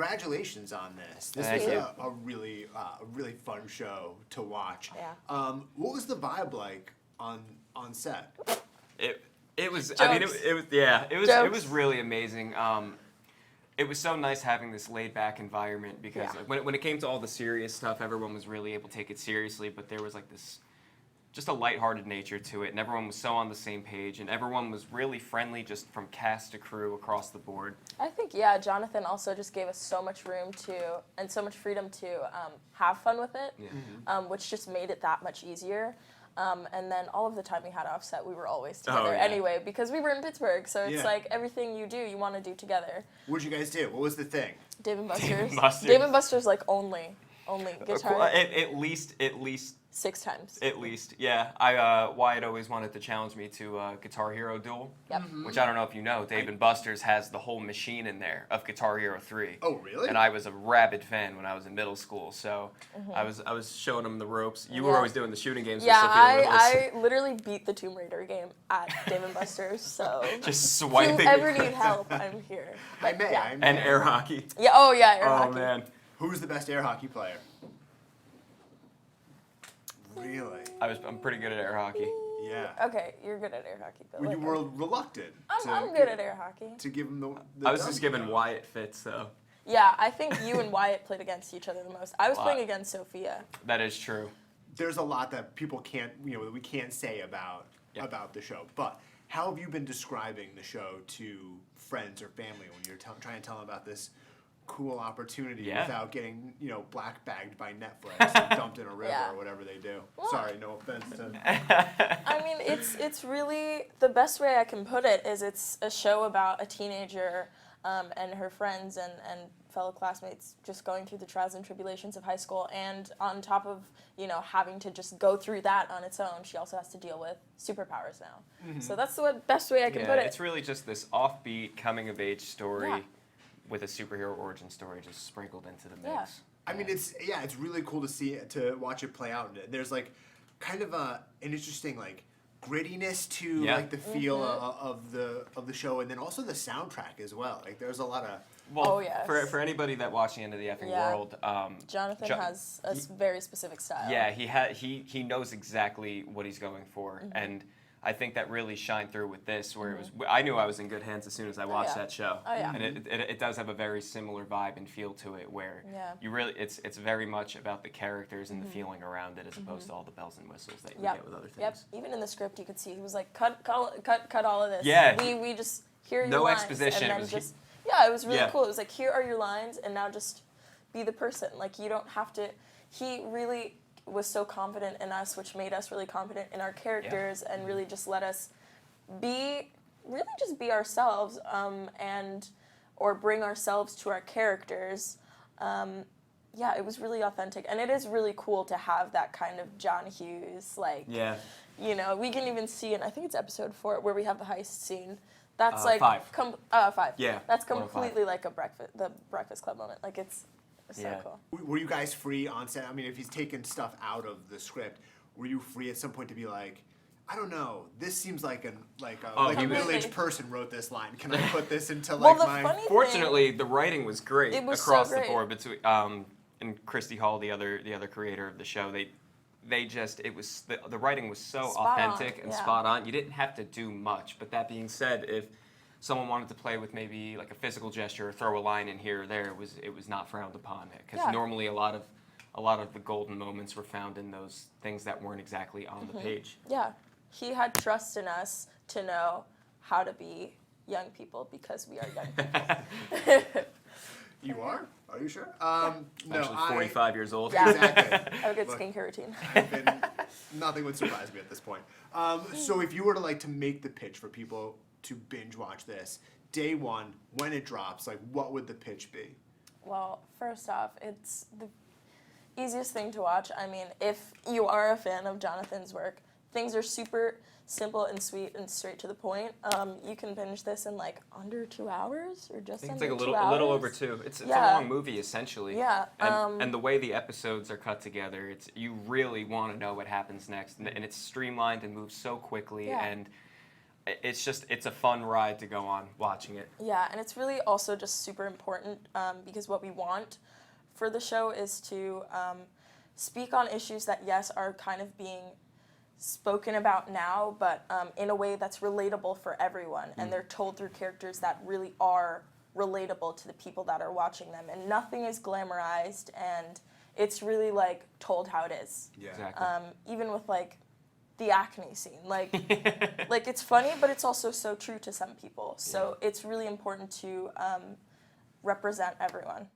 congratulations on this. This Thank was you. a really fun show to watch. Yeah. What was the vibe like on set? It was. Jokes. I mean, it was. Yeah, it was. It Jokes. was really amazing. It was so nice having this laid-back environment because Yeah. like, when it came to all the serious stuff, everyone was really able to take it seriously. But there was like this, just a lighthearted nature to it, and everyone was so on the same page, and everyone was really friendly, just from cast to crew across the board. I think, Jonathan also just gave us so much room to, and so much freedom to have fun with it, Yeah. which just made it that much easier. And then all of the time we had offset, we were always together yeah. anyway, because we were in Pittsburgh, so it's Yeah. like everything you do, you want to do together. What'd you guys do? What was the thing? Dave and Buster's. Buster's. Dave and Buster's, like, only guitar At least 6 times. At least, yeah. Wyatt always wanted to challenge me to a Guitar Hero duel, Yep. which I don't know if you know, Dave and Buster's has the whole machine in there of Guitar Hero 3. Oh, really? And I was a rabid fan when I was in middle school, so I was showing him the ropes. You were Yeah. always doing the shooting games Yeah, with Sofia Willis. I literally beat the Tomb Raider game at Dave and Buster's, so Just if swiping. you ever need help, I'm here. I But may. yeah. I may. And air hockey. Yeah, air Oh, hockey. man. Who's the best air hockey player? Really? I'm pretty good at air hockey. Yeah. Okay, you're good at air hockey, but Well, you like, were reluctant. I'm good at air hockey. To give him the I was dunk just giving job. Wyatt fits, though. Yeah, I think you and Wyatt played against each other the most. I was Wow. playing against Sophia. That is true. There's a lot that people can't, that we can't say about the show. But how have you been describing the show to friends or family when you're trying to tell them about this cool opportunity Yeah. without getting, black bagged by Netflix and dumped in a river Yeah. or whatever they do? Well- Sorry, no offense to. I mean, it's really, the best way I can put it is it's a show about a teenager and her friends and fellow classmates just going through the trials and tribulations of high school, and on top of, having to just go through that on its own, she also has to deal with superpowers now. Mm-hmm. So that's the best way I can put it. It's really just this offbeat coming-of-age story Yeah. with a superhero origin story just sprinkled into the mix. Yeah. I mean, it's really cool to watch it play out. There's like kind of an interesting like grittiness to Yeah. like the feel of the show, and then also the soundtrack as well. Like there's a lot of Well, Oh, yes. for anybody that watched the End of the Effing Yeah. World, Jonathan has a very specific style. yeah, he knows exactly what he's going for, and I think that really shined through with this, where it was. I knew I was in good hands as soon as I watched yeah. that show, Oh, yeah. and it does have a very similar vibe and feel to it, where Yeah. you really it's very much about the characters and the feeling around it, as opposed to all the bells and whistles that you Yep. get with other things. Yep. Even in the script, you could see he was like, cut all of this. Yeah. We just hear your No lines, exposition, and it then was- just it was really Yeah. cool. It was like, here are your lines, and now just be the person. Like, you don't have to. He really was so confident in us, which made us really confident in our characters, and really just let us be ourselves, or bring ourselves to our characters. It was really authentic, and it is really cool to have that kind of John Hughes, like, Yeah. we can even see in, I think it's episode 4, where we have the heist scene. That's 5. 5. Yeah, That's 105. completely like the Breakfast Club moment. Like, it's so Yeah. cool. Were you guys free on set? I mean, if he's taken stuff out of the script, were you free at some point to be like, I don't know, this seems like a he was- middle-aged person wrote this line. Can I put this into Well, like the my? funny Fortunately, the writing was great It was so across the great. board. Between and Christy Hall, the other creator of the show, they just the writing was so Spot on, authentic and yeah. spot on. You didn't have to do much. But that being said, if someone wanted to play with maybe like a physical gesture or throw a line in here or there, it was not frowned upon. Because Yeah. normally a lot of the golden moments were found in those things that weren't exactly on the page. Yeah, he had trust in us to know how to be young people, because we are young people. You are? Are you sure? No, Actually, 45 years old. Yeah. Exactly. I have a good Look. skincare routine. And nothing would surprise me at this point. So if you were to make the pitch for people to binge watch this, day one, when it drops, like what would the pitch be? Well, first off, it's the easiest thing to watch. I mean, if you are a fan of Jonathan's work, things are super simple and sweet and straight to the point. You can binge this in like under 2 hours, or just I think under it's like 2 hours. a little over 2. It's Yeah. a long movie essentially. Yeah, And the way the episodes are cut together, you really want to know what happens next, and it's streamlined and moves so quickly. Yeah. And it's a fun ride to go on watching it. Yeah, and it's really also just super important because what we want for the show is to speak on issues that, yes, are kind of being spoken about now, but in a way that's relatable for everyone, and they're told through characters that really are relatable to the people that are watching them, and nothing is glamorized, and it's really like told how it is. Yeah. Exactly. Even with like the acne scene, like it's funny, but it's also so true to some people. So it's really important to represent everyone.